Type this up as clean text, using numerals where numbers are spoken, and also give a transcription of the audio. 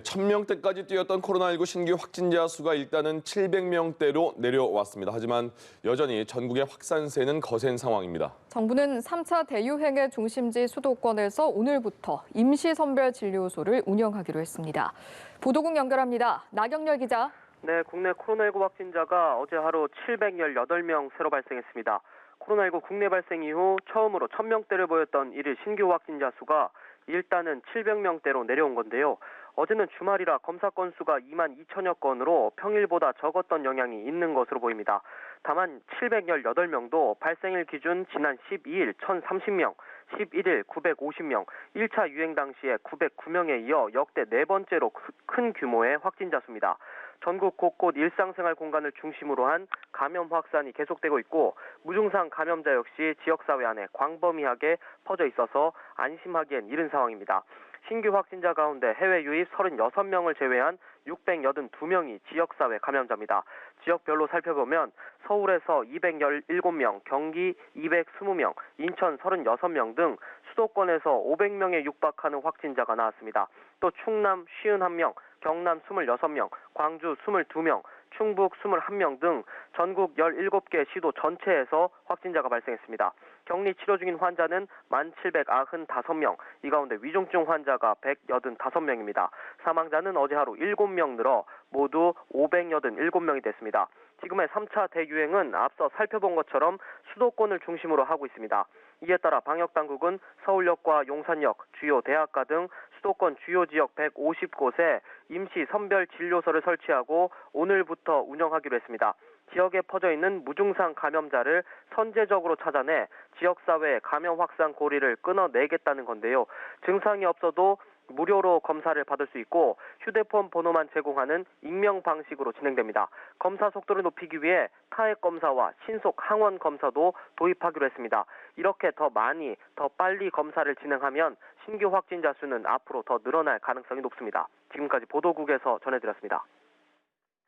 천명대까지 뛰었던 코로나19 신규 확진자 수가 일단은 700명대로 내려왔습니다. 하지만 여전히 전국의 확산세는 거센 상황입니다. 정부는 3차 대유행의 중심지 수도권에서 오늘부터 임시선별진료소를 운영하기로 했습니다. 보도국 연결합니다. 나경열 기자. 네, 국내 코로나19 확진자가 어제 하루 718명 새로 발생했습니다. 코로나19 국내 발생 이후 처음으로 1000명대를 보였던 이일 신규 확진자 수가 일단은 700명대로 내려온 건데요. 어제는 주말이라 검사 건수가 2만 2천여 건으로 평일보다 적었던 영향이 있는 것으로 보입니다. 다만 718명도 발생일 기준 지난 12일 1,030명, 11일 950명, 1차 유행 당시에 909명에 이어 역대 네 번째로 큰 규모의 확진자 수입니다. 전국 곳곳 일상생활 공간을 중심으로 한 감염 확산이 계속되고 있고 무증상 감염자 역시 지역사회 안에 광범위하게 퍼져 있어서 안심하기엔 이른 상황입니다. 신규 확진자 가운데 해외 유입 36명을 제외한 682명이 지역사회 감염자입니다. 지역별로 살펴보면 서울에서 217명, 경기 220명, 인천 36명 등 수도권에서 500명에 육박하는 확진자가 나왔습니다. 또 충남 51명, 경남 26명, 광주 22명, 충북 21명 등 전국 17개 시도 전체에서 확진자가 발생했습니다. 격리 치료 중인 환자는 1,795명, 이 가운데 위중증 환자가 185명입니다. 사망자는 어제 하루 7명 늘어 모두 587명이 됐습니다. 지금의 3차 대유행은 앞서 살펴본 것처럼 수도권을 중심으로 하고 있습니다. 이에 따라 방역당국은 서울역과 용산역, 주요 대학가 등 수도권 주요 지역 150곳에 임시 선별 진료소를 설치하고 오늘부터 운영하기로 했습니다. 지역에 퍼져 있는 무증상 감염자를 선제적으로 찾아내 지역사회의 감염 확산 고리를 끊어내겠다는 건데요. 증상이 없어도 무료로 검사를 받을 수 있고 휴대폰 번호만 제공하는 익명 방식으로 진행됩니다. 검사 속도를 높이기 위해 타액 검사와 신속 항원 검사도 도입하기로 했습니다. 이렇게 더 많이, 더 빨리 검사를 진행하면 신규 확진자 수는 앞으로 더 늘어날 가능성이 높습니다. 지금까지 보도국에서 전해드렸습니다.